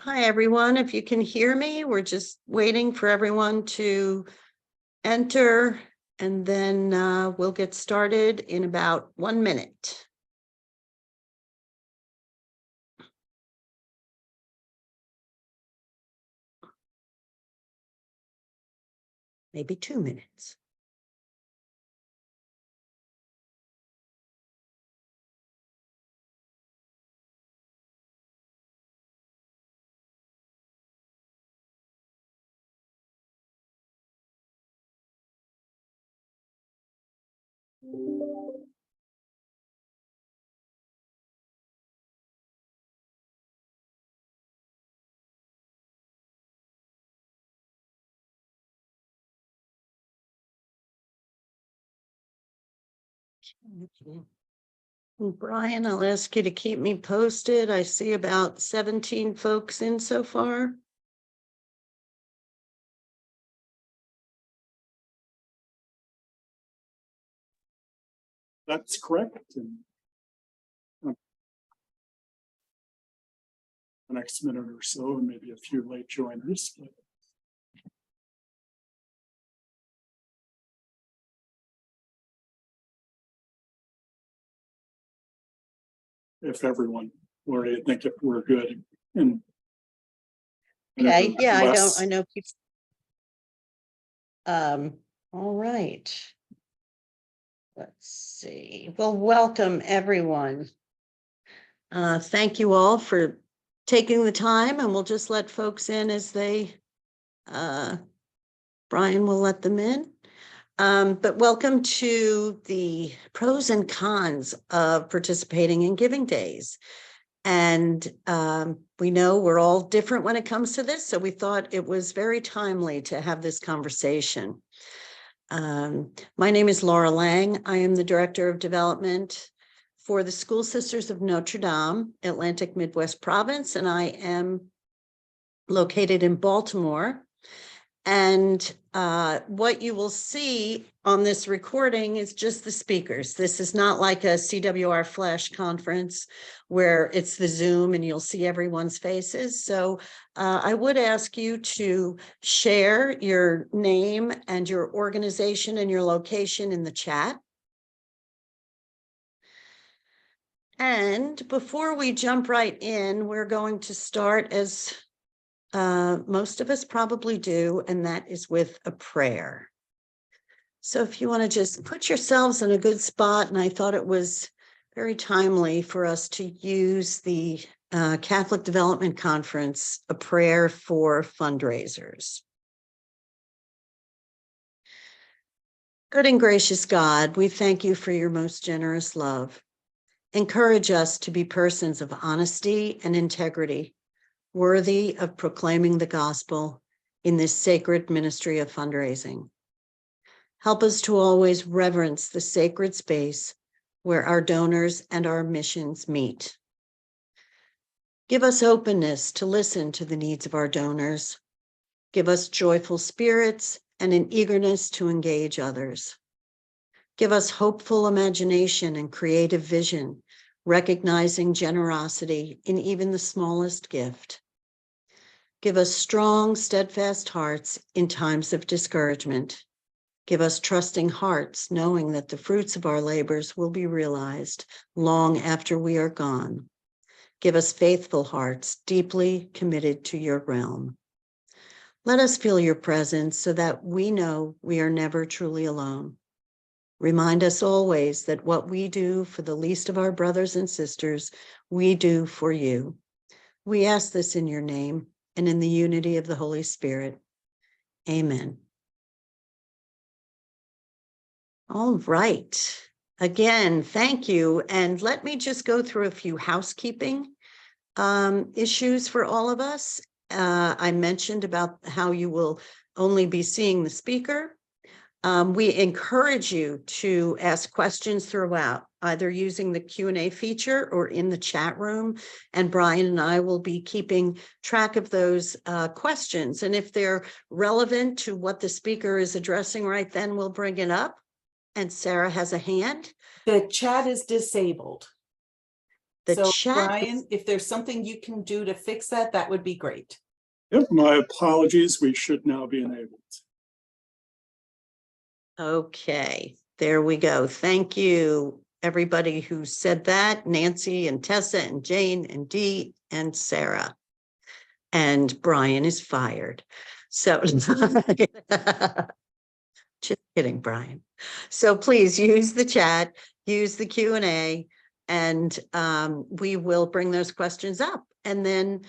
Hi, everyone. If you can hear me, we're just waiting for everyone to enter, and then we'll get started in about 1 minute. Maybe 2 minutes. Brian, I'll ask you to keep me posted. I see about 17 folks in so far. That's correct. And the next minute or so, and maybe a few late joiners. But if everyone, Lori, I think if we're good. And okay, yeah, I know people. All right. Let's see. Well, welcome everyone. Thank you all for taking the time, and we'll just let folks in as they, Brian will let them in. But welcome to the pros and cons of participating in Giving Days. And we know we're all different when it comes to this, so we thought it was very timely to have this conversation. My name is Laura Lang. I am the Director of Development for the School Sisters of Notre Dame, Atlantic Midwest Province, and I am located in Baltimore. And what you will see on this recording is just the speakers. This is not like a CWR Flash conference where it's the Zoom and you'll see everyone's faces. So I would ask you to share your name and your organization and your location in the chat. And before we jump right in, we're going to start as most of us probably do, and that is with a prayer. So if you want to just put yourselves in a good spot, and I thought it was very timely for us to use the Catholic Development Conference, a prayer for fundraisers. Good and gracious God, we thank you for your most generous love. Encourage us to be persons of honesty and integrity, worthy of proclaiming the gospel in this sacred ministry of fundraising. Help us to always reverence the sacred space where our donors and our missions meet. Give us openness to listen to the needs of our donors. Give us joyful spirits and an eagerness to engage others. Give us hopeful imagination and creative vision, recognizing generosity in even the smallest gift. Give us strong, steadfast hearts in times of discouragement. Give us trusting hearts, knowing that the fruits of our labors will be realized long after we are gone. Give us faithful hearts, deeply committed to your realm. Let us feel your presence so that we know we are never truly alone. Remind us always that what we do for the least of our brothers and sisters, we do for you. We ask this in your name and in the unity of the Holy Spirit. Amen. All right. Again, thank you. And let me just go through a few housekeeping issues for all of us. I mentioned about how you will only be seeing the speaker. We encourage you to ask questions throughout, either using the Q&A feature or in the chat room. And Brian and I will be keeping track of those questions. And if they're relevant to what the speaker is addressing right then, we'll bring it up. And Sarah has a hand. The chat is disabled. The So chat, Brian, if there's something you can do to fix that, that would be great. Yep, my apologies. We should now be enabled. okay, there we go. Thank you, everybody who said that, Nancy and Tessa and Jane and Dee and Sarah. And Brian is fired. So just kidding, Brian. So please use the chat, use the Q&A, and we will bring those questions up. And then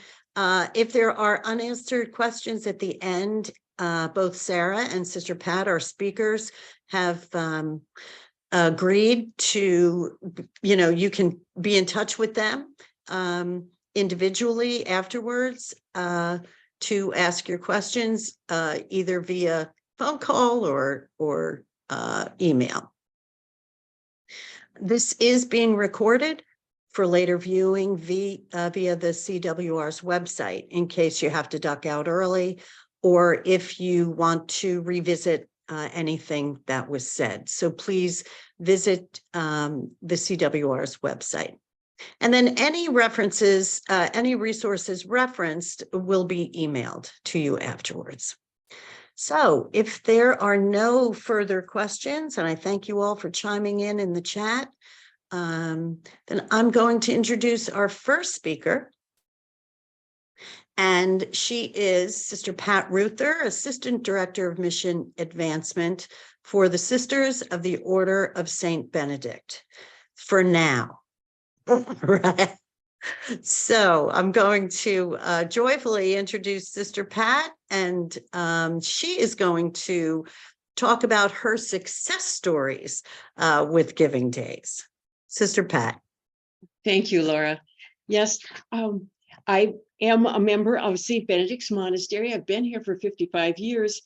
if there are unanswered questions at the end, both Sarah and Sister Pat, our speakers, have agreed to, you can be in touch with them individually afterwards to ask your questions either via phone call or email. This is being recorded for later viewing via the CWR's website in case you have to duck out early or if you want to revisit anything that was said. So please visit the CWR's website. And then any references, any resources referenced will be emailed to you afterwards. So if there are no further questions, and I thank you all for chiming in the chat, then I'm going to introduce our first speaker. And she is Sister Pat Ruether, Assistant Director of Mission Advancement for the Sisters of the Order of Saint Benedict for now. Right. So I'm going to joyfully introduce Sister Pat, and she is going to talk about her success stories with Giving Days. Sister Pat. Thank you, Laura. Yes, I am a member of St. Benedict's Monastery. I've been here for 55 years.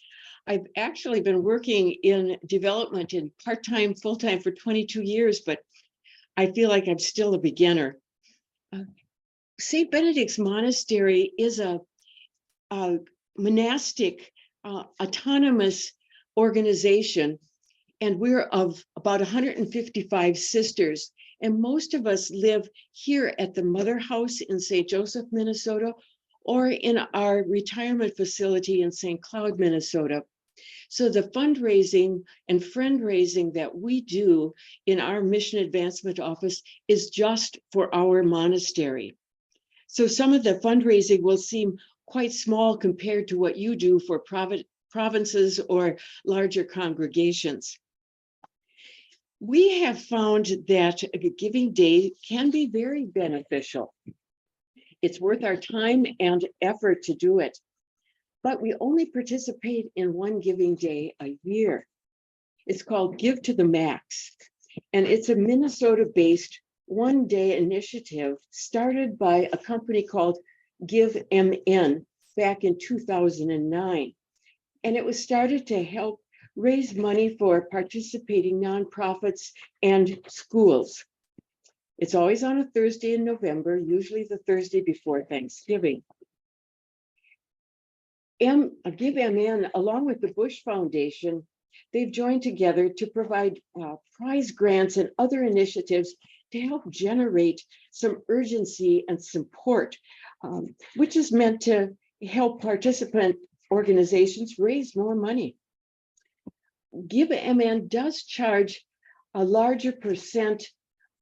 I've actually been working in development in part-time, full-time for 22 years, but I feel like I'm still a beginner. St. Benedict's Monastery is a monastic, autonomous organization, and we're of about 155 sisters, and most of us live here at the Mother House in St. Joseph, Minnesota, or in our retirement facility in St. Cloud, Minnesota. So the fundraising and friend-raising that we do in our Mission Advancement Office is just for our monastery. So some of the fundraising will seem quite small compared to what you do for provinces or larger congregations. We have found that a Giving Day can be very beneficial. It's worth our time and effort to do it. But we only participate in one Giving Day a year. It's called Give to the Max, and it's a Minnesota-based one-day initiative started by a company called Give MN back in 2009. And it was started to help raise money for participating nonprofits and schools. It's always on a Thursday in November, usually the Thursday before Thanksgiving. Give MN, along with the Bush Foundation, they've joined together to provide prize grants and other initiatives to help generate some urgency and support, which is meant to help participant organizations raise more money. Give MN does charge a larger percent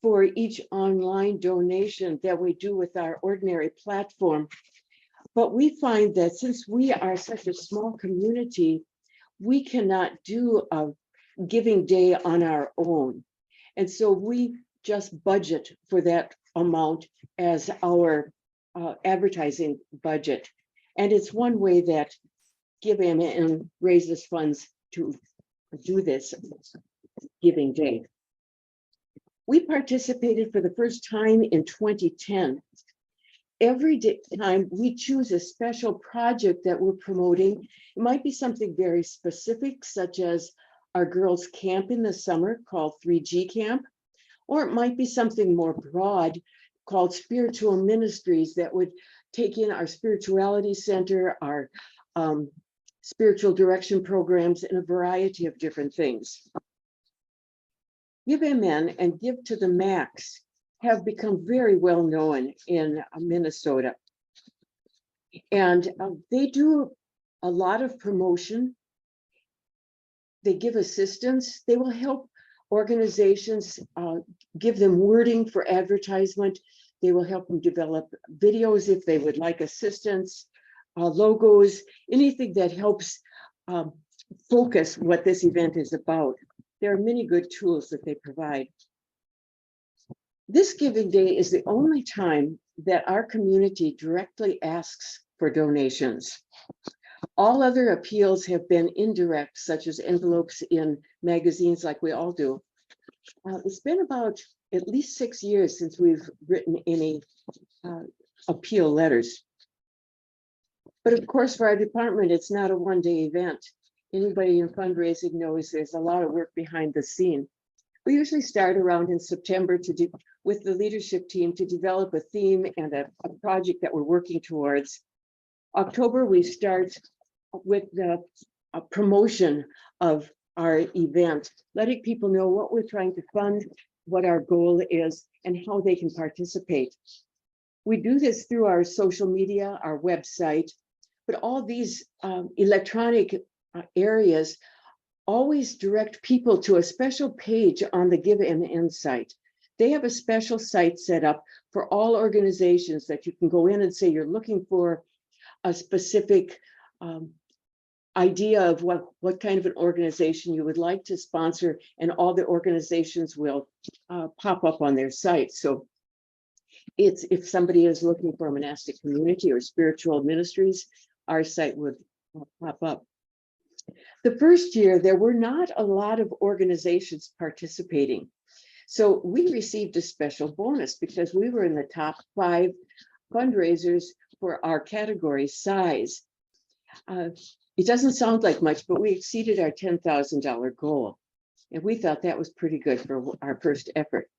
for each online donation that we do with our ordinary platform. But we find that since we are such a small community, we cannot do a Giving Day on our own. And so we just budget for that amount as our advertising budget. And it's one way that Give MN raises funds to do this Giving Day. We participated for the first time in 2010. Every time we choose a special project that we're promoting, it might be something very specific, such as our girls' camp in the summer called 3G Camp, or it might be something more broad called spiritual ministries that would take in our spirituality center, our spiritual direction programs, and a variety of different things. Give MN and Give to the Max have become very well known in Minnesota. And they do a lot of promotion. They give assistance. They will help organizations, give them wording for advertisement. They will help them develop videos if they would like assistance, logos, anything that helps focus what this event is about. There are many good tools that they provide. This Giving Day is the only time that our community directly asks for donations. All other appeals have been indirect, such as envelopes in magazines like we all do. It's been about at least 6 years since we've written any appeal letters. But of course, for our department, it's not a one-day event. Anybody in fundraising knows there's a lot of work behind the scene. We usually start around in September with the leadership team to develop a theme and a project that we're working towards. October, we start with the promotion of our event, letting people know what we're trying to fund, what our goal is, and how they can participate. We do this through our social media, our website, but all these electronic areas always direct people to a special page on the GiveMN site. They have a special site set up for all organizations that you can go in and say you're looking for a specific idea of what kind of an organization you would like to sponsor, and all the organizations will pop up on their site. So it's, if somebody is looking for a monastic community or spiritual ministries, our site would pop up. The first year, there were not a lot of organizations participating. So we received a special bonus because we were in the top 5 fundraisers for our category size. It doesn't sound like much, but we exceeded our $10,000 goal. And we thought that was pretty good for our first effort.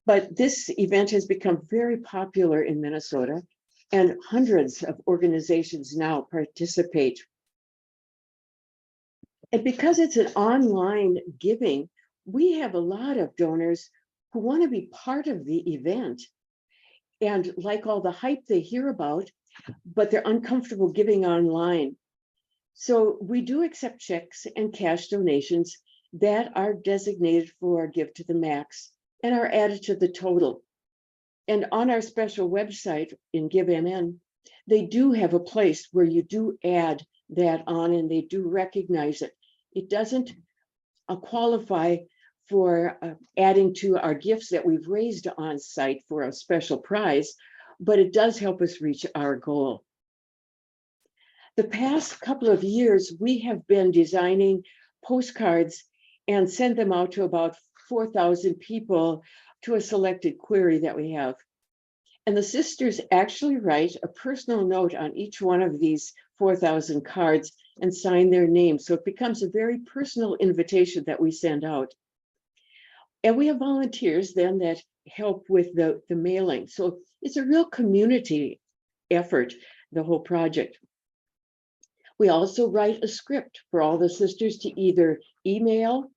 But this event has become very popular in Minnesota, and hundreds of organizations now participate. And because it's an online giving, we have a lot of donors who want to be part of the event and like all the hype they hear about, but they're uncomfortable giving online. So we do accept checks and cash donations that are designated for Give to the Max and are added to the total. And on our special website in GiveMN, they do have a place where you do add that on, and they do recognize it. It doesn't qualify for adding to our gifts that we've raised on site for a special prize, but it does help us reach our goal. The past couple of years, we have been designing postcards and send them out to about 4,000 people to a selected query that we have. And the sisters actually write a personal note on each one of these 4,000 cards and sign their name. So it becomes a very personal invitation that we send out. And we have volunteers then that help with the mailing. So it's a real community effort, the whole project. We also write a script for all the sisters to either email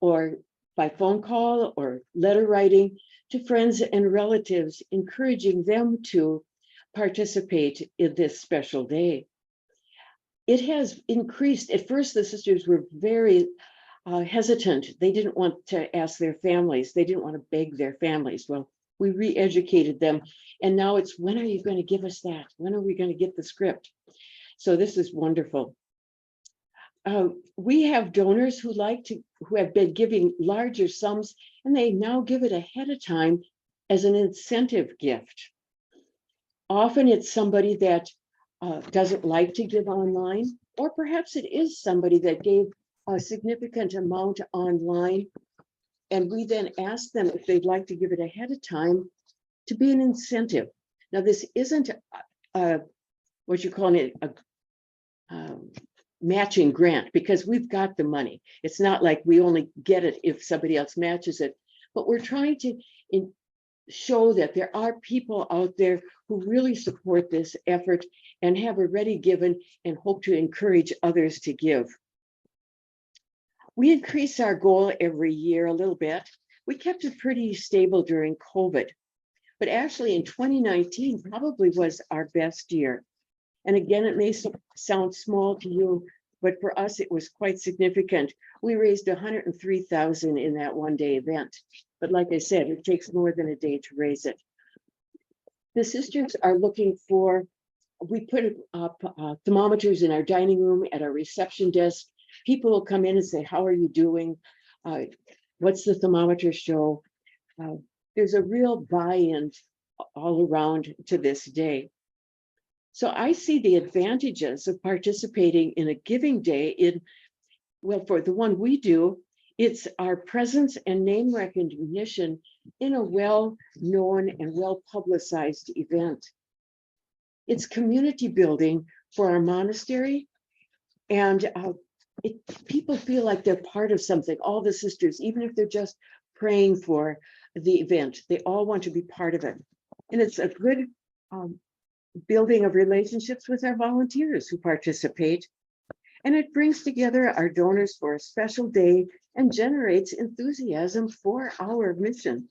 or by phone call or letter writing to friends and relatives, encouraging them to participate in this special day. It has increased. At first, the sisters were very hesitant. They didn't want to ask their families. They didn't want to beg their families. Well, we re-educated them. And now it's, when are you going to give us that? When are we going to get the script? So this is wonderful. We have donors who have been giving larger sums, and they now give it ahead of time as an incentive gift. Often it's somebody that doesn't like to give online, or perhaps it is somebody that gave a significant amount online, and we then ask them if they'd like to give it ahead of time to be an incentive. Now, this isn't what you're calling it a matching grant, because we've got the money. It's not like we only get it if somebody else matches it, but we're trying to show that there are people out there who really support this effort and have already given and hope to encourage others to give. We increase our goal every year a little bit. we kept it pretty stable during COVID. But actually in 2019 probably was our best year. And again, it may sound small to you, but for us, it was quite significant. We raised 103,000 in that one-day event. But like I said, it takes more than a day to raise it. The sisters are looking for, we put up thermometers in our dining room, at our reception desk. People will come in and say, how are you doing? What's the thermometer show? There's a real buy-in all around to this day. So I see the advantages of participating in a giving day in, well, for the one we do, it's our presence and name recognition in a well-known and well-publicized event. It's community building for our monastery, and people feel like they're part of something, all the sisters, even if they're just praying for the event, they all want to be part of it. And it's a good building of relationships with our volunteers who participate. And it brings together our donors for a special day and generates enthusiasm for our mission.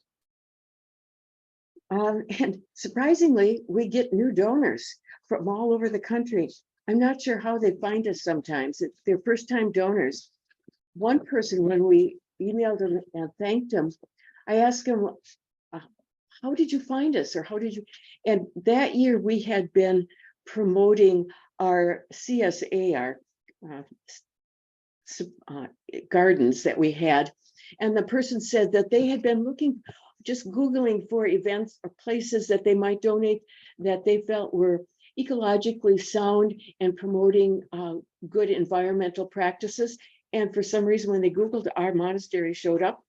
And surprisingly, we get new donors from all over the country. I'm not sure how they find us sometimes. It's their first time donors. One person, when we emailed them and thanked them, I asked him, how did you find us? Or how did you? And that year we had been promoting our CSA, our gardens that we had. And the person said that they had been looking, just Googling for events or places that they might donate that they felt were ecologically sound and promoting good environmental practices. And for some reason, when they Googled, our monastery showed up.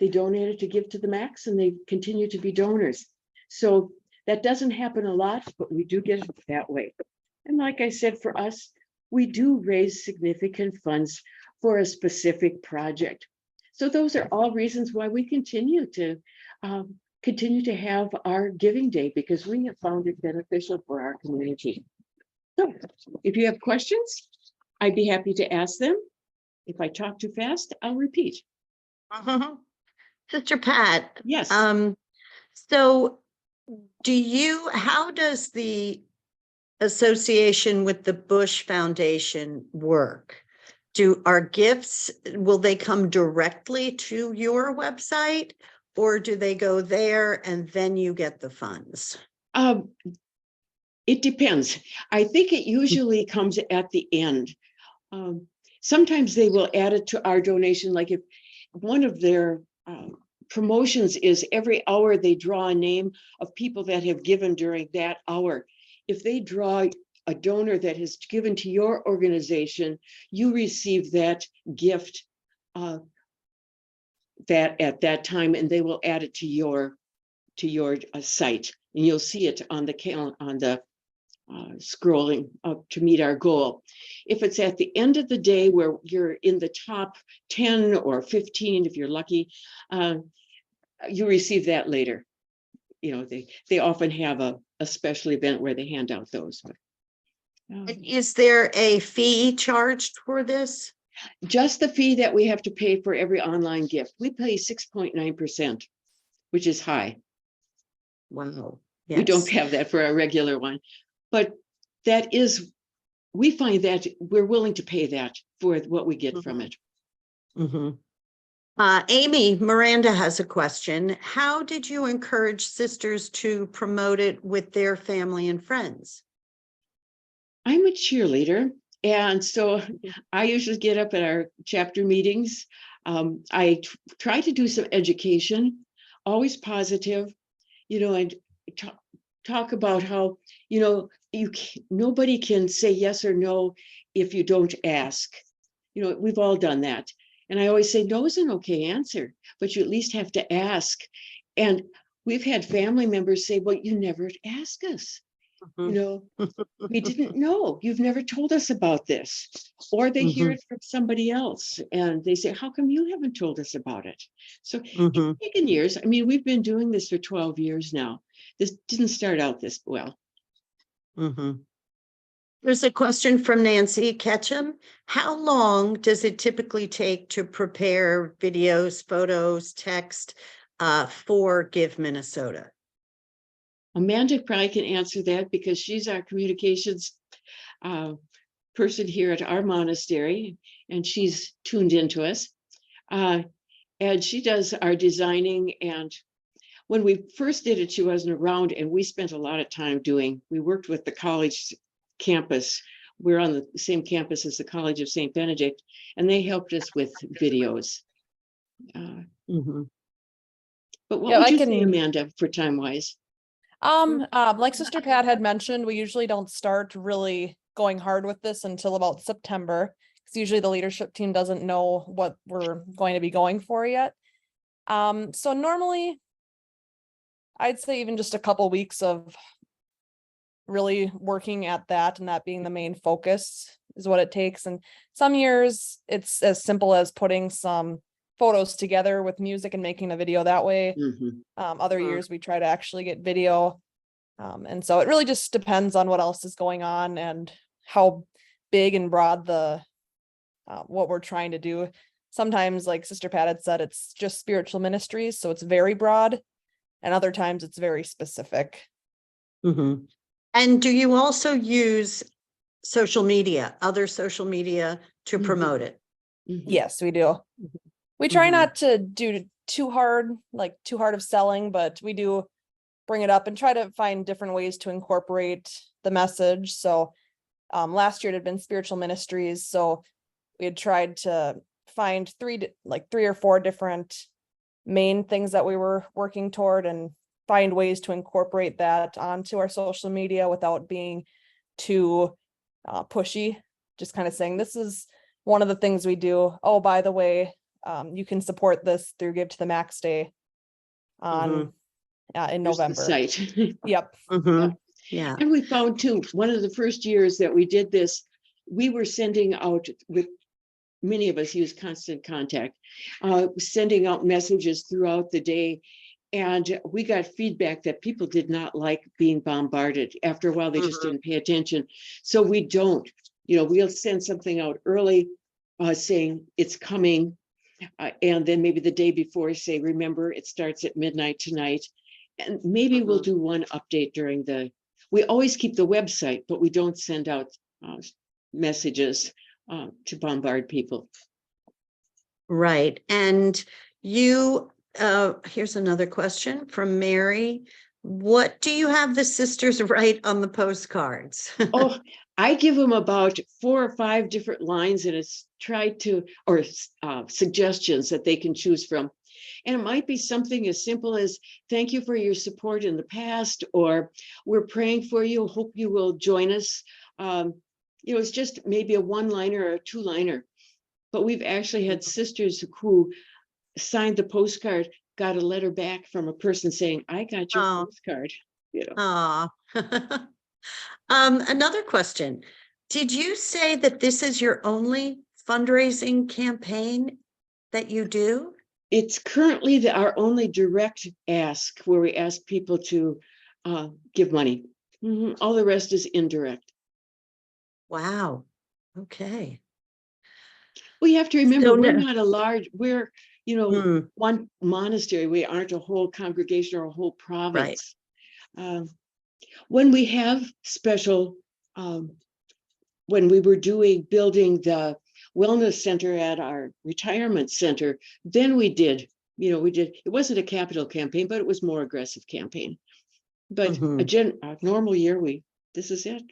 They donated to give to the Max, and they continue to be donors. So that doesn't happen a lot, but we do get it that way. And like I said, for us, we do raise significant funds for a specific project. So those are all reasons why we continue to have our giving day, because we have found it beneficial for our community. So if you have questions, I'd be happy to ask them. If I talk too fast, I'll repeat. Sister Pat. Yes. So how does the association with the Bush Foundation work? Our gifts, will they come directly to your website, or do they go there and then you get the funds? It depends. I think it usually comes at the end. Sometimes they will add it to our donation, like if one of their promotions is every hour they draw a name of people that have given during that hour. If they draw a donor that has given to your organization, you receive that gift that at that time, and they will add it to your site, and you'll see it on the scrolling up to meet our goal. If it's at the end of the day where you're in the top 10 or 15, if you're lucky, you receive that later. You know, they often have a special event where they hand out those. Is there a fee charged for this? Just the fee that we have to pay for every online gift. We pay 6.9%, which is high. Wow. Yes. We don't have that for our regular one, but we find that we're willing to pay that for what we get from it. Amy, Miranda has a question. How did you encourage sisters to promote it with their family and friends? I'm a cheerleader, and so I usually get up at our chapter meetings. I try to do some education, always positive, and talk about how, nobody can say yes or no if you don't ask. We've all done that. And I always say no is an okay answer, but you at least have to ask. And we've had family members say, well, you never ask us. We didn't know. You've never told us about this. Or they hear it from somebody else and they say, how come you haven't told us about it? So it's taken years. I mean, we've been doing this for 12 years now. This didn't start out this well. There's a question from Nancy Ketchum. How long does it typically take to prepare videos, photos, text for Give Minnesota? Amanda probably can answer that because she's our communications person here at our monastery, and she's tuned into us. And she does our designing. And when we first did it, she wasn't around, and we spent a lot of time we worked with the college campus. We're on the same campus as the College of St. Benedict, and they helped us with videos. But what Yeah, would I you can- say, Amanda, for time-wise? Like Sister Pat had mentioned, we usually don't start really going hard with this until about September, because usually the leadership team doesn't know what we're going to be going for yet. So normally I'd say even just a couple weeks of really working at that, and that being the main focus is what it takes. And some years it's as simple as putting some photos together with music and making a video that way. Other years we try to actually get video. And so it really just depends on what else is going on and how big and broad the what we're trying to do. Sometimes, like Sister Pat had said, it's just spiritual ministries, so it's very broad, and other times it's very specific. And do you also use social media, other social media to promote it? Yes, we do. We try not to do too hard of selling, but we do bring it up and try to find different ways to incorporate the message. So last year it had been spiritual ministries, so we had tried to find three or four different main things that we were working toward and find ways to incorporate that onto our social media without being too pushy. Just kind of saying, this is one of the things we do. Oh, by the way, you can support this through Give to the Max Day on in November. Site. Yep. Yeah. And we found too, one of the first years that we did this, we were sending out, with many of us use Constant Contact, sending out messages throughout the day. And we got feedback that people did not like being bombarded. After a while, they just didn't pay attention. So we don't, we'll send something out early saying it's coming. And then maybe the day before say, remember, it starts at midnight tonight. And maybe we'll do one update during we always keep the website, but we don't send out messages to bombard people. Right. And you, here's another question from Mary. What do you have the sisters write on the postcards? Oh, I give them about 4 or 5 different lines, and it's suggestions that they can choose from. And it might be something as simple as, thank you for your support in the past, or we're praying for you, hope you will join us. It's just maybe a 1-liner or a 2-liner. But we've actually had sisters who signed the postcard, got a letter back from a person saying, I got your postcard. Another question. Did you say that this is your only fundraising campaign that you do? It's currently our only direct ask, where we ask people to give money. All the rest is indirect. Wow. Okay. We have to remember, So we're no- not a large, we're, one monastery. We aren't a whole congregation or a whole province. When we have special, when we were building the wellness center at our retirement center, then we did, it wasn't a capital campaign, but it was more aggressive campaign. But a normal year, this is it.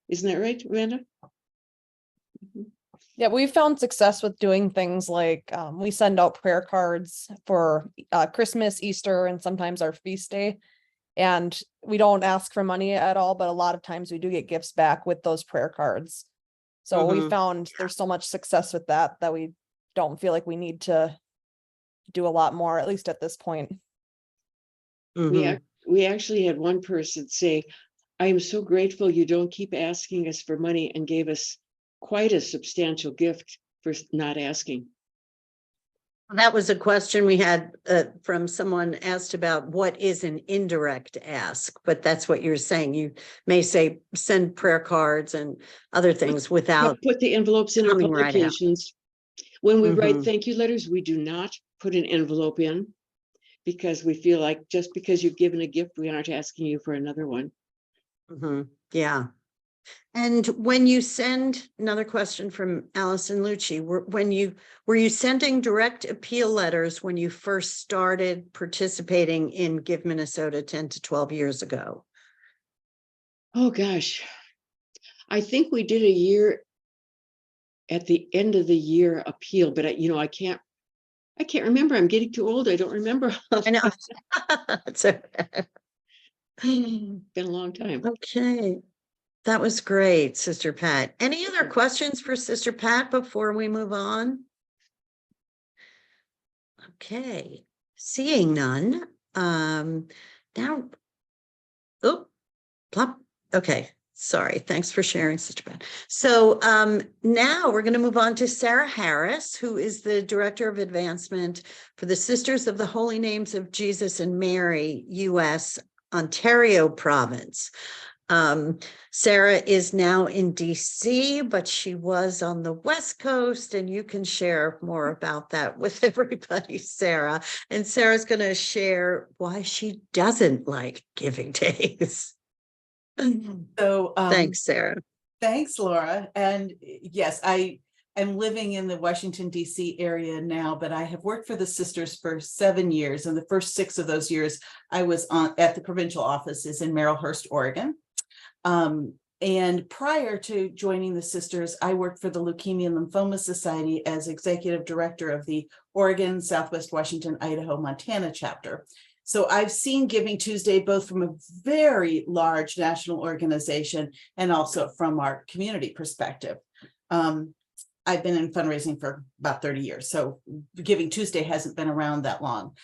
Isn't that right, Amanda? Yeah, we've found success with doing things like we send out prayer cards for Christmas, Easter, and sometimes our feast day. And we don't ask for money at all, but a lot of times we do get gifts back with those prayer cards. So we found there's so much success with that we don't feel like we need to do a lot more, at least at this point. We actually had one person say, I am so grateful you don't keep asking us for money, and gave us quite a substantial gift for not asking. That was a question we had from someone asked about what is an indirect ask, but that's what you're saying. You may say send prayer cards and other things without. Put the envelopes in our coming right out. publications. When we write Mhm. thank you letters, we do not put an envelope in because we feel like just because you've given a gift, we aren't asking you for another one. Yeah. And when you send, another question from Allison Lucci, were you sending direct appeal letters when you first started participating in Give Minnesota 10 to 12 years ago? Oh, gosh. I think we did a year at the end of the year appeal, but I can't remember. I'm getting too old. I don't remember. I know. So, Been a long time. okay. That was great, Sister Pat. Any other questions for Sister Pat before we move on? Okay, seeing none. Now, oh, plop. Okay, sorry. Thanks for sharing, Sister Pat. So now we're going to move on to Sarah Harris, who is the Director of Advancement for the Sisters of the Holy Names of Jesus and Mary, U.S., Ontario Province. Sarah is now in DC, but she was on the West Coast, and you can share more about that with everybody, Sarah. And Sarah's going to share why she doesn't like giving days. So Thanks, Sarah. thanks, Laura. And yes, I am living in the Washington, D.C. area now, but I have worked for the sisters for 7 years. And the first 6 of those years, I was at the provincial offices in Marylhurst, Oregon. And prior to joining the sisters, I worked for the Leukemia and Lymphoma Society as executive director of the Oregon, Southwest Washington, Idaho, Montana chapter. So I've seen Giving Tuesday both from a very large national organization and also from our community perspective. I've been in fundraising for about 30 years, so Giving Tuesday hasn't been around that long.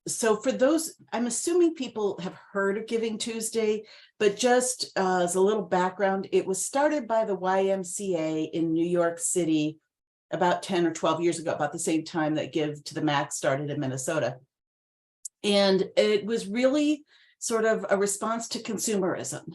So for those, I'm assuming people have heard of Giving Tuesday, but just as a little background, it was started by the YMCA in New York City about 10 or 12 years ago, about the same time that Give to the Max started in Minnesota. And it was really sort of a response to consumerism.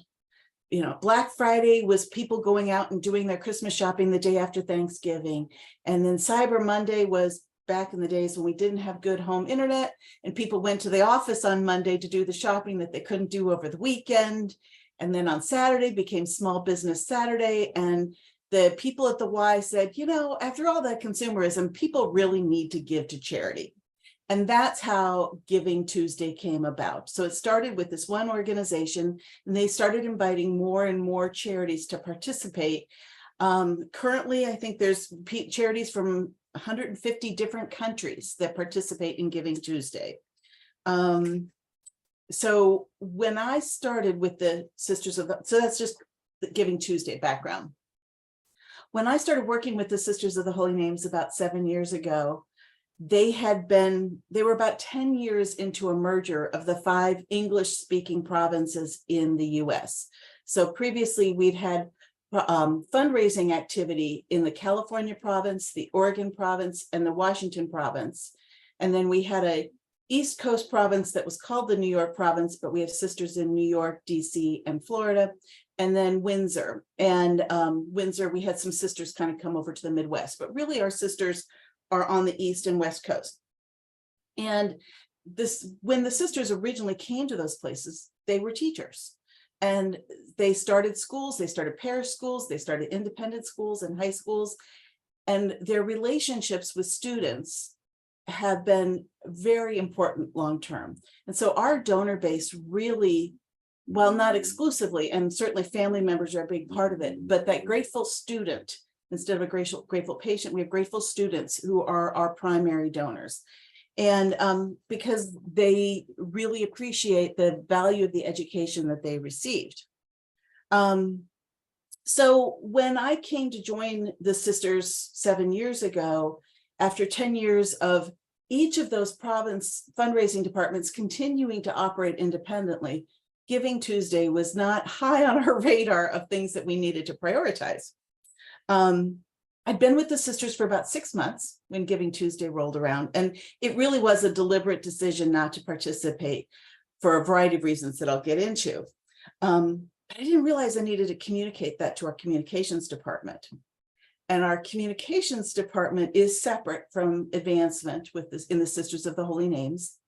You know, Black Friday was people going out and doing their Christmas shopping the day after Thanksgiving. And then Cyber Monday was back in the days when we didn't have good home internet and people went to the office on Monday to do the shopping that they couldn't do over the weekend. And then on Saturday became Small Business Saturday. And the people at the Y said, you know, after all that consumerism, people really need to give to charity. And that's how Giving Tuesday came about. So it started with this one organization, and they started inviting more and more charities to participate. Currently, I think there's charities from 150 different countries that participate in Giving Tuesday. So when I started with the Sisters of the, so that's just the Giving Tuesday background. When I started working with the Sisters of the Holy Names about 7 years ago, they were about 10 years into a merger of the 5 English-speaking provinces in the US. So previously we'd had fundraising activity in the California province, the Oregon province, and the Washington province. And then we had a East Coast province that was called the New York province, but we have sisters in New York, DC, and Florida, and then Windsor. And Windsor, we had some sisters kind of come over to the Midwest, but really our sisters are on the East and West Coast. And when the sisters originally came to those places, they were teachers. And they started schools, they started parish schools, they started independent schools and high schools. And their relationships with students have been very important long-term. And so our donor base really, well, not exclusively, and certainly family members are a big part of it, but that grateful student, instead of a grateful patient, we have grateful students who are our primary donors. And because they really appreciate the value of the education that they received. So when I came to join the sisters 7 years ago, after 10 years of each of those province fundraising departments continuing to operate independently, Giving Tuesday was not high on our radar of things that we needed to prioritize. I'd been with the sisters for about 6 months when Giving Tuesday rolled around, and it really was a deliberate decision not to participate for a variety of reasons that I'll get into. But I didn't realize I needed to communicate that to our communications department. And our communications department is separate from advancement with this in the Sisters of the Holy Names.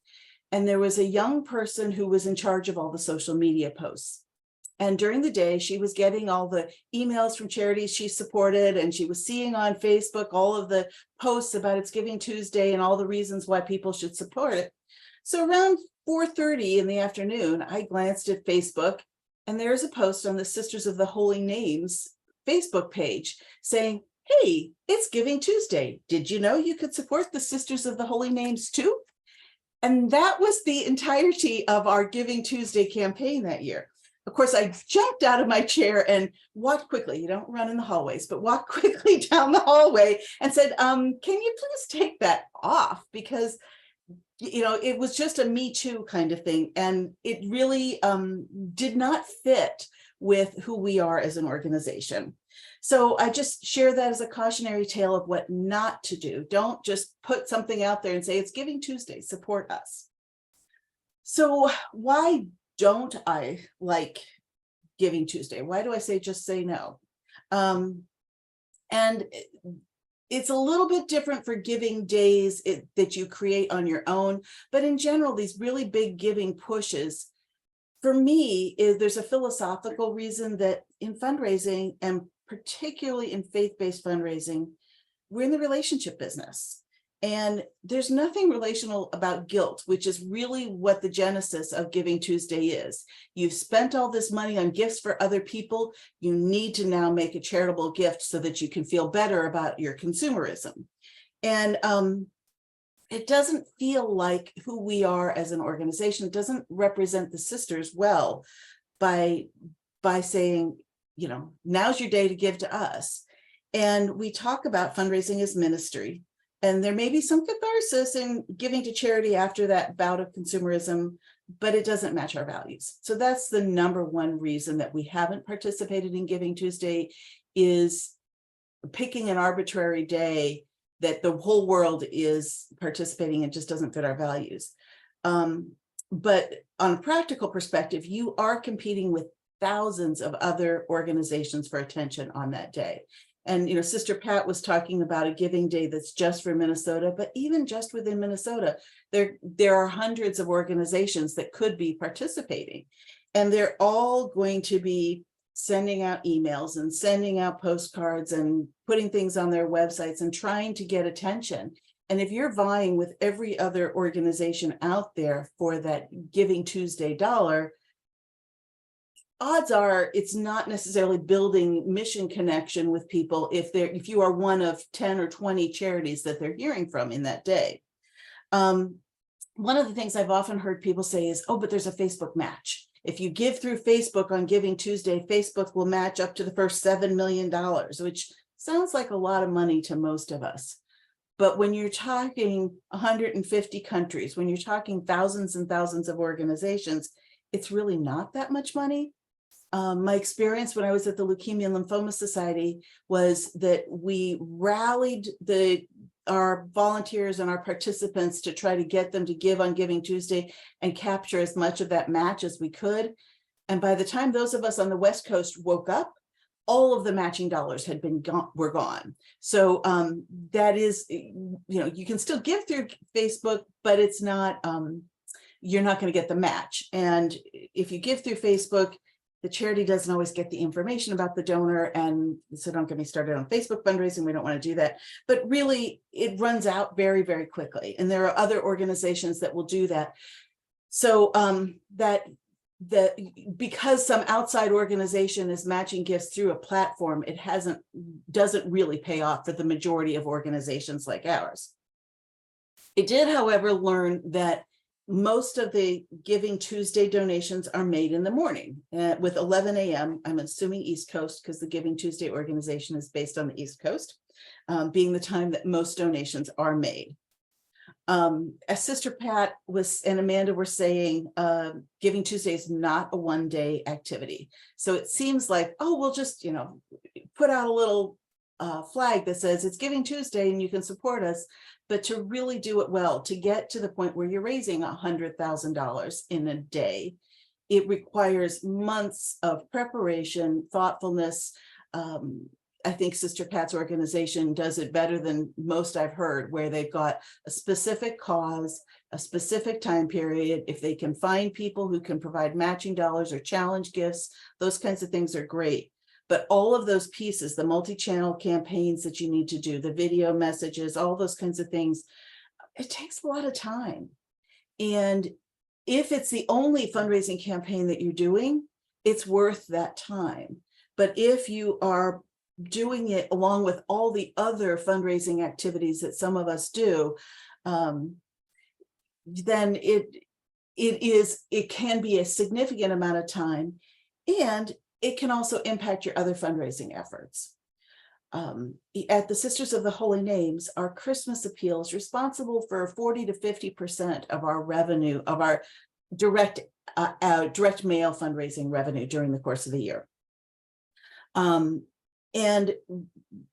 And there was a young person who was in charge of all the social media posts. And during the day, she was getting all the emails from charities she supported, and she was seeing on Facebook all of the posts about It's Giving Tuesday and all the reasons why people should support it. So around 4:30 in the afternoon, I glanced at Facebook, and there's a post on the Sisters of the Holy Names Facebook page saying, "Hey, it's Giving Tuesday. Did you know you could support the Sisters of the Holy Names too?" And that was the entirety of our Giving Tuesday campaign that year. Of course, I jumped out of my chair and walked quickly. You don't run in the hallways, but walked quickly down the hallway and said, can you please take that off? Because, you know, it was just a Me Too kind of thing. And it really did not fit with who we are as an organization. So I just share that as a cautionary tale of what not to do. Don't just put something out there and say, it's Giving Tuesday, support us. So why don't I like Giving Tuesday? Why do I say just say no? And it's a little bit different for giving days that you create on your own. But in general, these really big giving pushes, for me, there's a philosophical reason that in fundraising, and particularly in faith-based fundraising, we're in the relationship business. And there's nothing relational about guilt, which is really what the genesis of Giving Tuesday is. You've spent all this money on gifts for other people. You need to now make a charitable gift so that you can feel better about your consumerism. And it doesn't feel like who we are as an organization. It doesn't represent the sisters well by saying, you know, now's your day to give to us. And we talk about fundraising as ministry. And there may be some catharsis in giving to charity after that bout of consumerism, but it doesn't match our values. So that's the number one reason that we haven't participated in Giving Tuesday, is picking an arbitrary day that the whole world is participating in. Just doesn't fit our values. But on a practical perspective, you are competing with thousands of other organizations for attention on that day. And, you know, Sister Pat was talking about a giving day that's just for Minnesota, but even just within Minnesota, there are hundreds of organizations that could be participating. And they're all going to be sending out emails and sending out postcards and putting things on their websites and trying to get attention. And if you're vying with every other organization out there for that Giving Tuesday dollar, odds are it's not necessarily building mission connection with people if you are one of 10 or 20 charities that they're hearing from in that day. One of the things I've often heard people say is, oh, but there's a Facebook match. If you give through Facebook on Giving Tuesday, Facebook will match up to the first $7 million, which sounds like a lot of money to most of us. But when you're talking 150 countries, when you're talking thousands and thousands of organizations, it's really not that much money. My experience when I was at the Leukemia and Lymphoma Society was that we rallied our volunteers and our participants to try to get them to give on Giving Tuesday and capture as much of that match as we could. And by the time those of us on the West Coast woke up, all of the matching dollars were gone. So that is, you know, you can still give through Facebook, but it's not, you're not going to get the match. And if you give through Facebook, the charity doesn't always get the information about the donor. And so don't get me started on Facebook fundraising. We don't want to do that. But really, it runs out very, very quickly. And there are other organizations that will do that. So because some outside organization is matching gifts through a platform, it doesn't really pay off for the majority of organizations like ours. I did, however, learn that most of the Giving Tuesday donations are made in the morning with 11 a.m. I'm assuming East Coast, because the Giving Tuesday organization is based on the East Coast, being the time that most donations are made. As Sister Pat and Amanda were saying, Giving Tuesday is not a one-day activity. So it seems like, oh, we'll just, you know, put out a little flag that says it's Giving Tuesday and you can support us, but to really do it well, to get to the point where you're raising $100,000 in a day, it requires months of preparation, thoughtfulness. I think Sister Pat's organization does it better than most I've heard, where they've got a specific cause, a specific time period. If they can find people who can provide matching dollars or challenge gifts, those kinds of things are great. But all of those pieces, the multi-channel campaigns that you need to do, the video messages, all those kinds of things, it takes a lot of time. And if it's the only fundraising campaign that you're doing, it's worth that time. But if you are doing it along with all the other fundraising activities that some of us do, then it can be a significant amount of time, and it can also impact your other fundraising efforts. At the Sisters of the Holy Names, our Christmas appeal is responsible for 40 to 50% of our revenue, of our direct mail fundraising revenue during the course of the year. And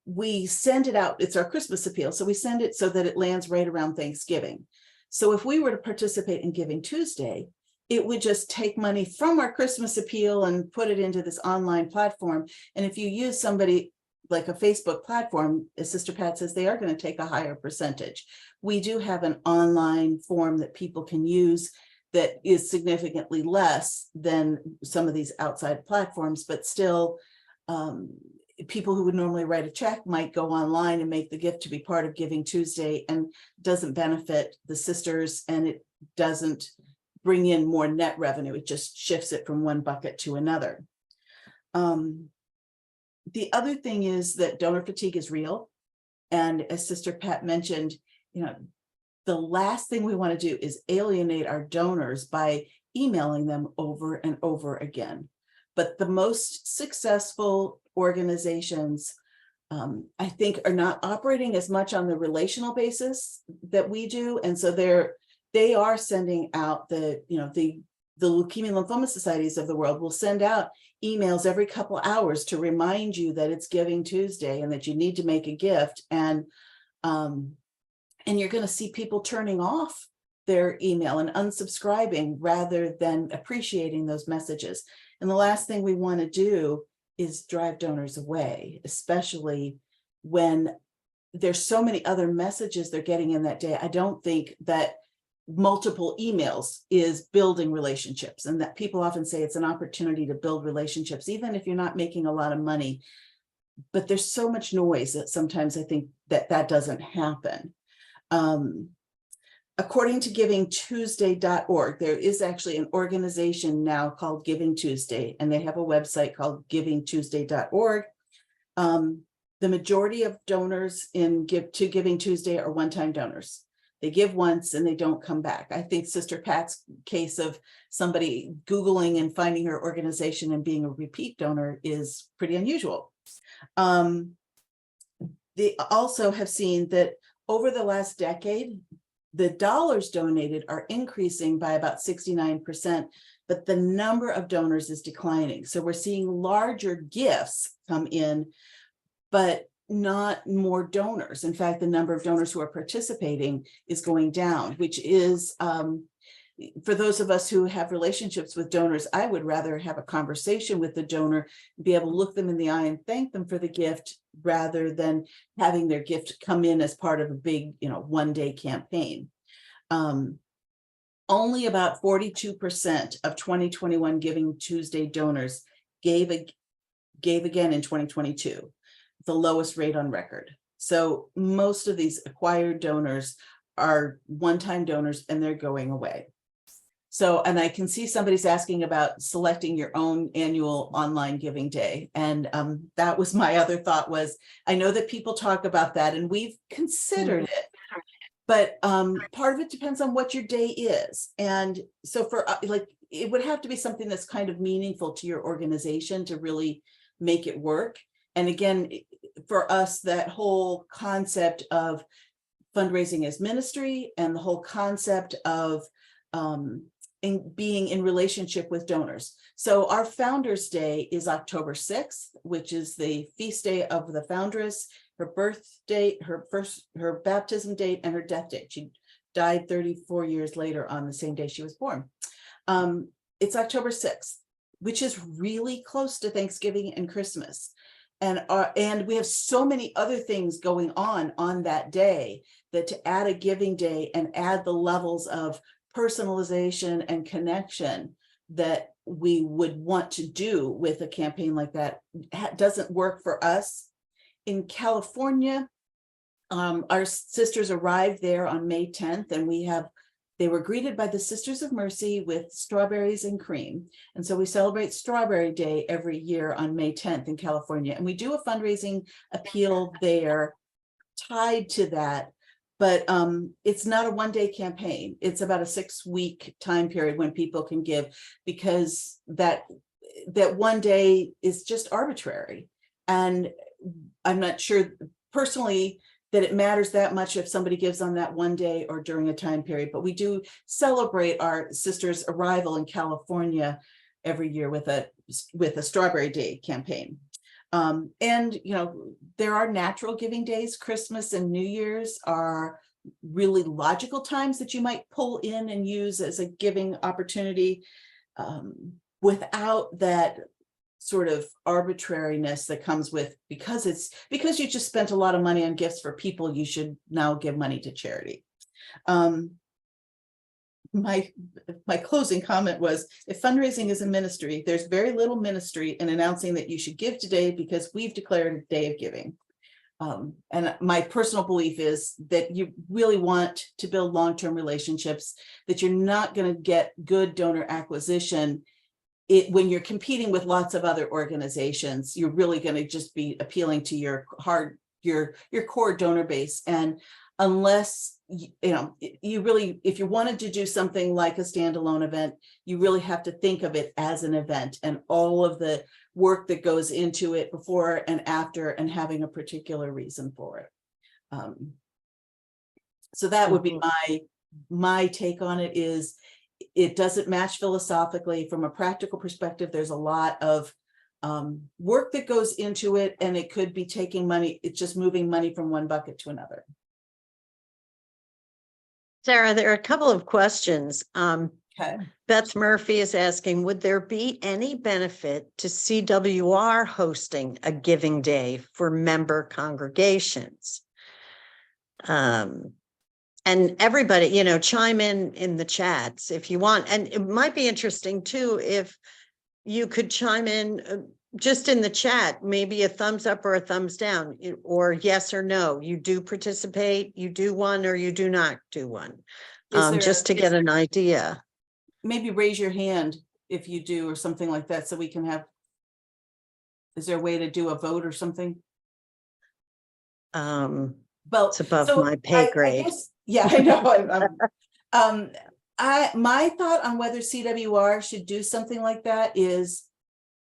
we send it out, it's our Christmas appeal, so we send it so that it lands right around Thanksgiving. So if we were to participate in Giving Tuesday, it would just take money from our Christmas appeal and put it into this online platform. And if you use somebody like a Facebook platform, as Sister Pat says, they are going to take a higher percentage. We do have an online form that people can use that is significantly less than some of these outside platforms, but still, people who would normally write a check might go online and make the gift to be part of Giving Tuesday, and doesn't benefit the sisters, and it doesn't bring in more net revenue. It just shifts it from one bucket to another. The other thing is that donor fatigue is real. And as Sister Pat mentioned, the last thing we want to do is alienate our donors by emailing them over and over again. But the most successful organizations, I think, are not operating as much on the relational basis that we do. And so they are sending out the Leukemia and Lymphoma Societies of the world will send out emails every couple hours to remind you that it's Giving Tuesday and that you need to make a gift. And you're going to see people turning off their email and unsubscribing rather than appreciating those messages. And the last thing we want to do is drive donors away, especially when there's so many other messages they're getting in that day. I don't think that multiple emails is building relationships, and that people often say it's an opportunity to build relationships, even if you're not making a lot of money. But there's so much noise that sometimes I think that doesn't happen. According to givingtuesday.org, there is actually an organization now called Giving Tuesday, and they have a website called givingtuesday.org. The majority of donors to Giving Tuesday are one-time donors. They give once and they don't come back. I think Sister Pat's case of somebody Googling and finding her organization and being a repeat donor is pretty unusual. They also have seen that over the last decade, the dollars donated are increasing by about 69%, but the number of donors is declining. So we're seeing larger gifts come in, but not more donors. In fact, the number of donors who are participating is going down, which is, for those of us who have relationships with donors, I would rather have a conversation with the donor, be able to look them in the eye and thank them for the gift, rather than having their gift come in as part of a big, one-day campaign. Only about 42% of 2021 Giving Tuesday donors gave again in 2022. The lowest rate on record. So most of these acquired donors are one-time donors and they're going away. So, and I can see somebody's asking about selecting your own annual online giving day. And that was my other thought was, I know that people talk about that and we've considered it, but part of it depends on what your day is. And so for it would have to be something that's kind of meaningful to your organization to really make it work. And again, for us, that whole concept of fundraising as ministry and the whole concept of in being in relationship with donors. So our Founders Day is October 6th, which is the feast day of the foundress, her birth date, her baptism date, and her death date. She died 34 years later on the same day she was born. It's October 6th, which is really close to Thanksgiving and Christmas. And we have so many other things going on that day, that to add a giving day and add the levels of personalization and connection that we would want to do with a campaign like that doesn't work for us. In California, our sisters arrived there on May 10th, and they were greeted by the Sisters of Mercy with strawberries and cream. And so we celebrate Strawberry Day every year on May 10th in California. And we do a fundraising appeal there tied to that. But it's not a one-day campaign. It's about a 6-week time period when people can give, because that one day is just arbitrary. And I'm not sure personally that it matters that much if somebody gives on that one day or during a time period, but we do celebrate our sisters' arrival in California every year with a Strawberry Day campaign. And, there are natural giving days. Christmas and New Year's are really logical times that you might pull in and use as a giving opportunity, without that sort of arbitrariness that comes with, because you just spent a lot of money on gifts for people, you should now give money to charity. My closing comment was, if fundraising is a ministry, there's very little ministry in announcing that you should give today because we've declared a day of giving. And my personal belief is that you really want to build long-term relationships, that you're not going to get good donor acquisition when you're competing with lots of other organizations. You're really going to just be appealing to your core donor base. And unless you really, if you wanted to do something like a standalone event, you really have to think of it as an event and all of the work that goes into it before and after, and having a particular reason for it. So that would be my take on it. Is it doesn't match philosophically. From a practical perspective, there's a lot of work that goes into it, and it could be taking money. It's just moving money from one bucket to another. Sarah, there are a couple of questions. Okay. Beth Murphy is asking, would there be any benefit to CWR hosting a giving day for member congregations? And everybody, chime in the chats if you want. And it might be interesting too, if you could chime in just in the chat, maybe a thumbs up or a thumbs down, or yes or no, you do participate, you do one, or you do not do one, just to get an idea. Maybe raise your hand if you do, or something like that, so we can have, is there a way to do a vote or something? Well, Well, it's above so my pay grade. I guess, yeah, I know. My thought on whether CWR should do something like that is,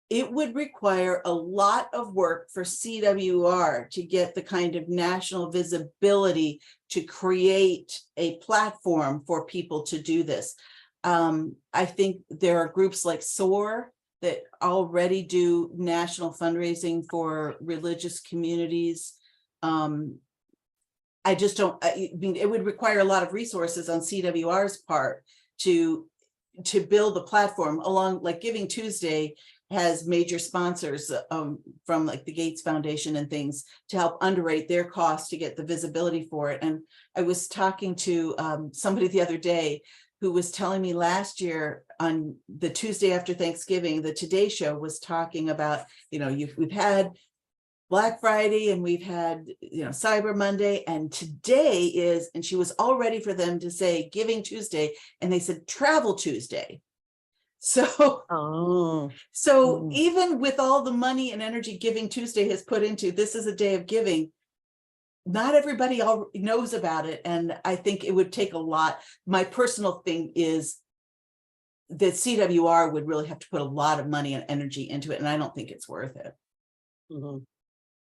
it would require a lot of work for CWR to get the kind of national visibility to create a platform for people to do this. I think there are groups like SOAR that already do national fundraising for religious communities. I just don't, I mean, it would require a lot of resources on CWR's part to build the platform, along like Giving Tuesday has major sponsors from like the Gates Foundation and things to help underwrite their costs to get the visibility for it. And I was talking to somebody the other day who was telling me last year on the Tuesday after Thanksgiving, the Today Show was talking about, we've had Black Friday and we've had, Cyber Monday, and today is, and she was all ready for them to say Giving Tuesday, and they said Travel Tuesday. So, even with all the money and energy Giving Tuesday has put into this is a day of giving, not everybody knows about it. And I think it would take a lot. My personal thing is that CWR would really have to put a lot of money and energy into it. And I don't think it's worth it.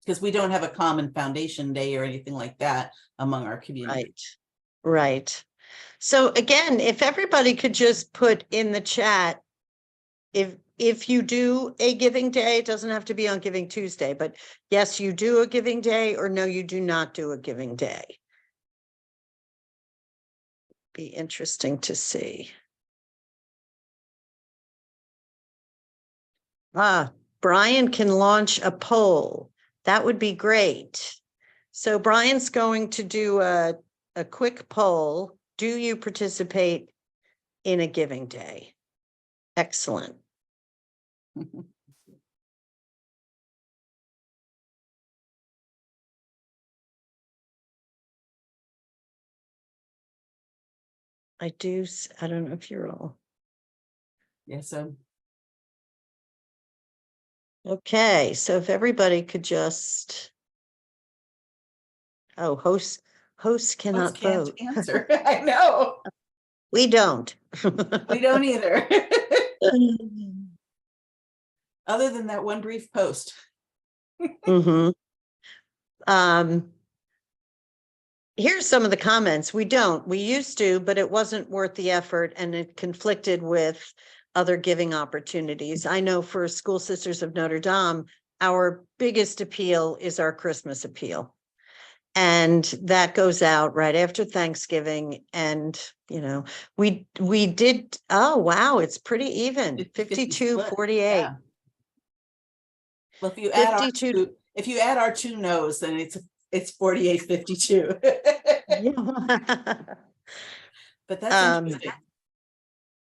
Because we don't have a common foundation day or anything like that among our community. Right. So again, if everybody could just put in the chat, if you do a giving day, it doesn't have to be on Giving Tuesday, but yes, you do a giving day, or no, you do not do a giving day. Be interesting to see. Brian can launch a poll. That would be great. So Brian's going to do a quick poll. Do you participate in a giving day? Excellent. I don't know if you're all. Yeah, so Okay, so if everybody could just. Oh, host cannot hosts can't vote. answer. I know. We don't. We don't either. Other than that one brief post. Mm-hmm. Here's some of the comments. We don't. We used to, but it wasn't worth the effort, and it conflicted with other giving opportunities. I know for School Sisters of Notre Dame, our biggest appeal is our Christmas appeal. And that goes out right after Thanksgiving. And, you know, we did, oh, wow, it's pretty even, 52-48. Yeah. Well, if you add 52. if you add our two no's, then it's 48-52. Yeah. But that's interesting.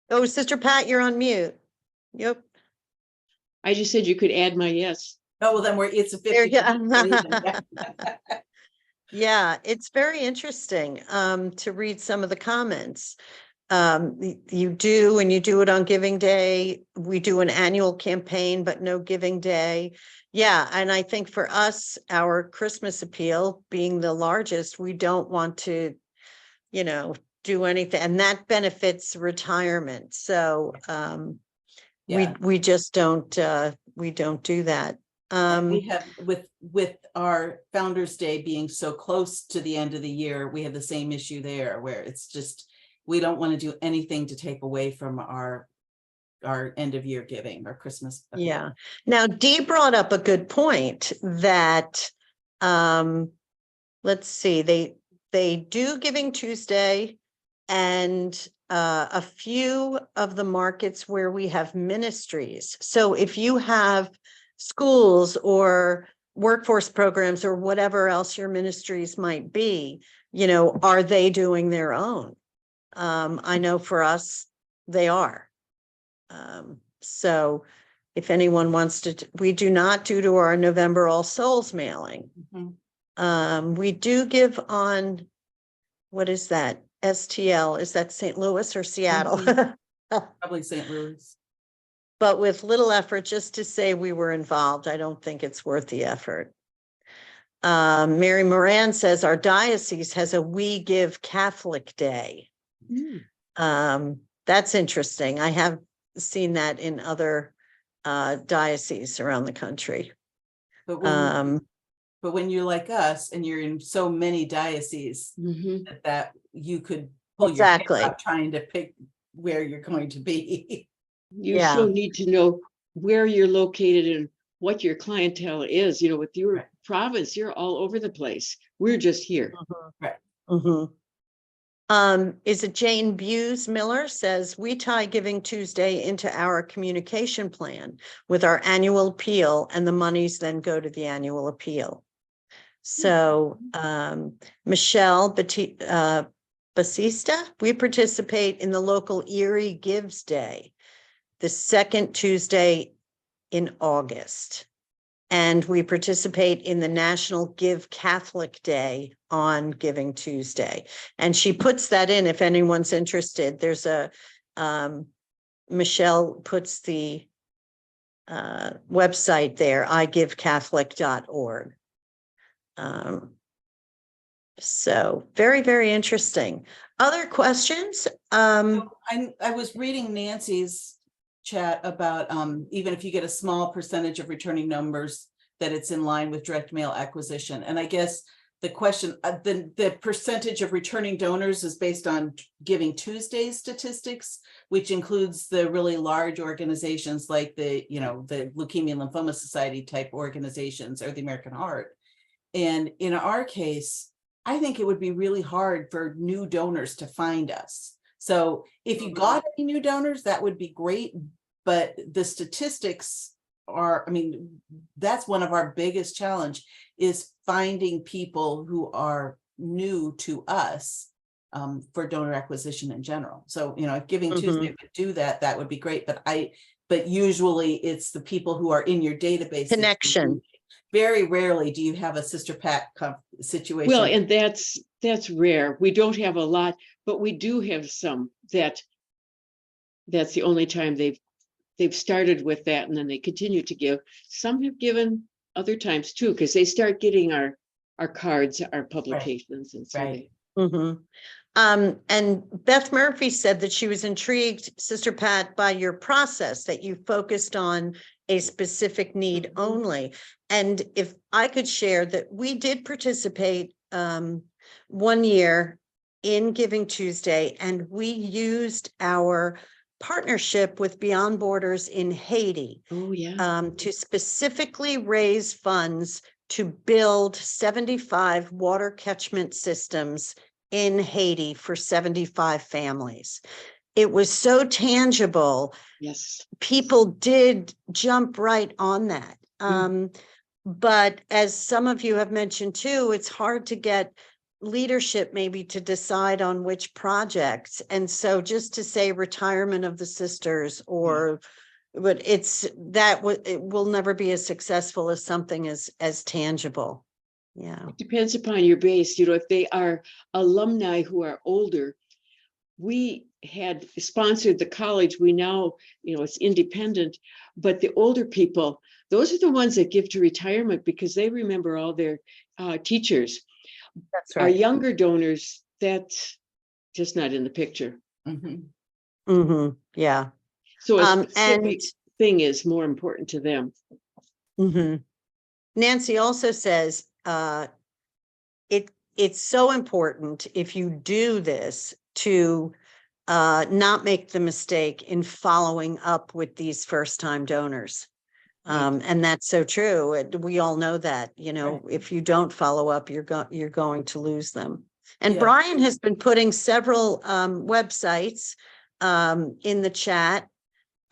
Oh, Sister Pat, you're on mute. Yep. I just said you could add my yes. Oh, well, then it's a 50. There you go. Yeah, it's very interesting to read some of the comments. You do it on Giving Day. We do an annual campaign, but no Giving Day. Yeah, and I think for us, our Christmas appeal being the largest, we don't want to, you know, do anything, and that benefits retirement. So Yeah. we just don't do that. And we have with our Founders Day being so close to the end of the year, we have the same issue there, where it's just we don't want to do anything to take away from our end of year giving or Christmas. Yeah. Now, Dee brought up a good point that let's see, they do Giving Tuesday, and a few of the markets where we have ministries. So if you have schools or workforce programs or whatever else your ministries might be, you know, are they doing their own? I know for us, they are. So if anyone wants to, we do not do to our November All Souls mailing. Mm-hmm. We do give on, what is that? STL, is that St. Louis or Seattle? Mm-hmm. Probably St. Louis. But with little effort, just to say we were involved, I don't think it's worth the effort. Mary Moran says our diocese has a We Give Catholic Day. That's interesting. I have seen that in other dioceses around the country. But when you're like us and you're in so many dioceses, that you could pull your hair out trying to pick where you're going to be. You still need to know where you're located and what your clientele is. You know, with your province, you're all over the place. We're just here. Right. Is it Jane Buse Miller says, we tie Giving Tuesday into our communication plan with our annual appeal, and the monies then go to the annual appeal. So Michelle Basista, we participate in the local Erie Gives Day, the second Tuesday in August. And we participate in the National Give Catholic Day on Giving Tuesday. And she puts that in if anyone's interested. There's a, Michelle puts the website there, igivecatholic.org. So very, very interesting. Other questions? I was reading Nancy's chat about even if you get a small percentage of returning numbers, that it's in line with direct mail acquisition. And I guess the question, the percentage of returning donors is based on Giving Tuesday statistics, which includes the really large organizations like the Leukemia and Lymphoma Society type organizations or the American Heart. And in our case, I think it would be really hard for new donors to find us. So if you got any new donors, that would be great. But the statistics are, I mean, that's one of our biggest challenge is finding people who are new to us for donor acquisition in general. So, if Giving Tuesday would do that, that would be great. But usually it's the people who are in your database. Connection. Very rarely do you have a Sister Pat situation. Well, and that's rare. We don't have a lot, but we do have some that's the only time they've started with that, and then they continue to give. Some have given other times too, because they start getting our cards, our publications, and so Right. And Beth Murphy said that she was intrigued, Sister Pat, by your process, that you focused on a specific need only. And if I could share that we did participate 1 year in Giving Tuesday, and we used our partnership with Beyond Borders in Haiti to specifically raise funds to build 75 water catchment systems in Haiti for 75 families. It was so tangible. Yes. People did jump right on that. But as some of you have mentioned too, it's hard to get leadership maybe to decide on which projects. And so just to say retirement of the sisters but it will never be as successful as something as tangible. Yeah. It depends upon your base. If they are alumni who are older, we had sponsored the college. We now, it's independent, but the older people, those are the ones that give to retirement because they remember all their teachers. That's right. Our younger donors, that's just not in the picture. Yeah. So a specific thing is more important to them. Nancy also says it's so important if you do this to not make the mistake in following up with these first-time donors. And that's so true. We all know that, if you don't follow up, you're going to lose them. And Brian has been putting several websites in the chat,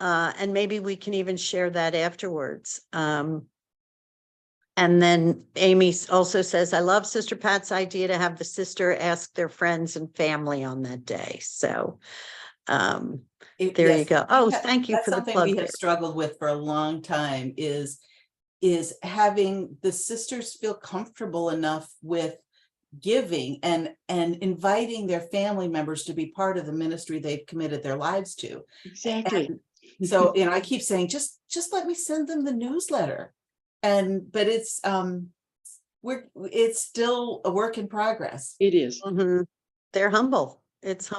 and maybe we can even share that afterwards. And then Amy also says, I love Sister Pat's idea to have the sister ask their friends and family on that day. So there you go. Oh, thank you for the plug. That's something we have struggled with for a long time is having the sisters feel comfortable enough with giving and inviting their family members to be part of the ministry they've committed their lives to. Exactly. And so, I keep saying, just let me send them the newsletter. But it's still a work in progress. It is. They're humble. It's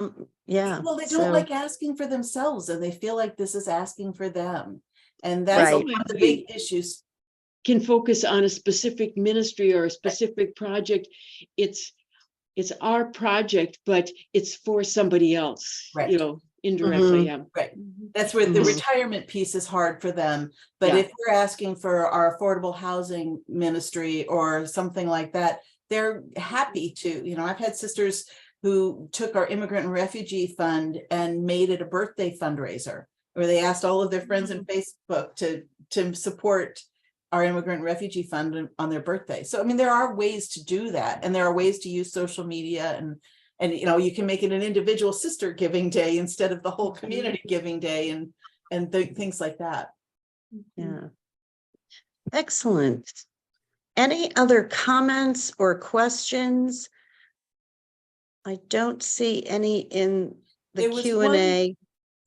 yeah. Well, they don't like asking for themselves, and they feel like this is asking for them. And that's one of the big issues. Can focus on a specific ministry or a specific project. It's our project, but it's for somebody else, indirectly. Right. That's where the retirement piece is hard for them. But if we're asking for our affordable housing ministry or something like that, they're happy to. I've had sisters who took our immigrant and refugee fund and made it a birthday fundraiser, where they asked all of their friends on Facebook to support our immigrant and refugee fund on their birthday. So, there are ways to do that, and there are ways to use social media and you can make it an individual sister giving day instead of the whole community giving day and things like that. Yeah. Excellent. Any other comments or questions? I don't see any in the Q&A.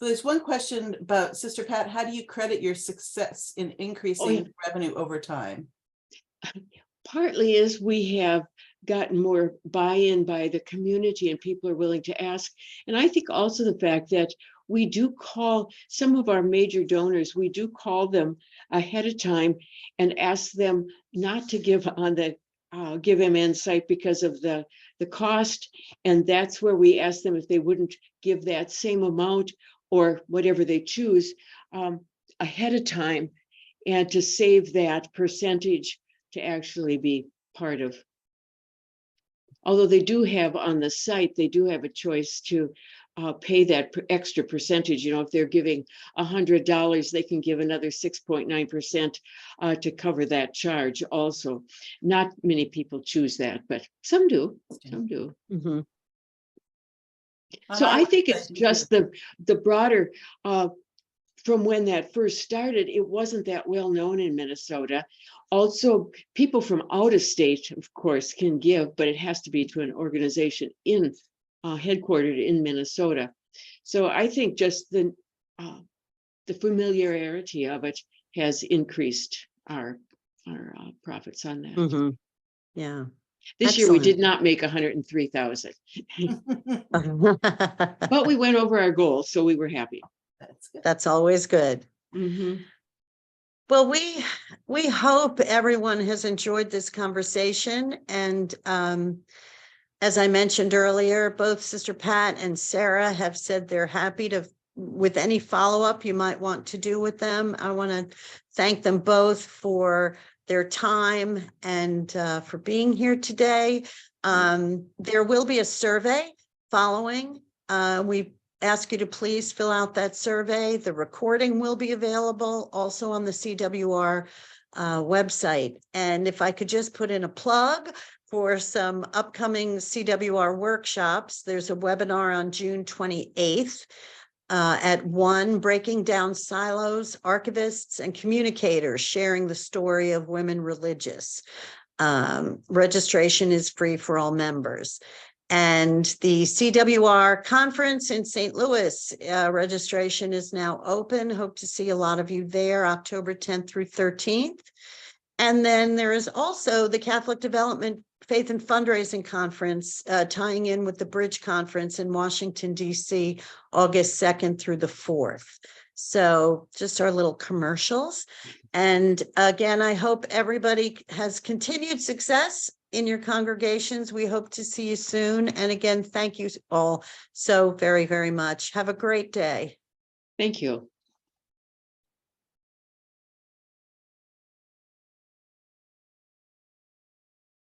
There's one question about Sister Pat. How do you credit your success in increasing revenue over time? Partly is we have gotten more buy-in by the community and people are willing to ask. And I think also the fact that we do call some of our major donors, we do call them ahead of time and ask them not to give on the give them insight because of the cost. And that's where we asked them if they wouldn't give that same amount or whatever they choose ahead of time, and to save that percentage to actually be part of. Although they do have on the site, they do have a choice to pay that extra percentage. You know, if they're giving $100, they can give another 6.9% to cover that charge also. Not many people choose that, but some do, some do. Mhm. So I think it's just the broader, from when that first started, it wasn't that well known in Minnesota. Also, people from out of state, of course, can give, but it has to be to an organization in headquartered in Minnesota. So I think just the familiarity of it has increased our profits on that. Mhm. Yeah. This year we did Excellent. not make 103,000, but we went over our goal, so we were happy. That's good. That's always good. Mhm. Well, we hope everyone has enjoyed this conversation. And as I mentioned earlier, both Sister Pat and Sarah have said they're happy to, with any follow-up you might want to do with them. I want to thank them both for their time and for being here today. There will be a survey following. We ask you to please fill out that survey. The recording will be available also on the CWR website. And if I could just put in a plug for some upcoming CWR workshops, there's a webinar on June 28th at 1, Breaking Down Silos, Archivists and Communicators, Sharing the Story of Women Religious. Registration is free for all members. And the CWR conference in St. Louis, registration is now open. Hope to see a lot of you there, October 10th through 13th. And then there is also the Catholic Development Faith and Fundraising Conference, tying in with the Bridge Conference in Washington, D.C., August 2nd through the 4th. So just our little commercials. And again, I hope everybody has continued success in your congregations. We hope to see you soon. And again, thank you all so very, very much. Have a great day. Thank you.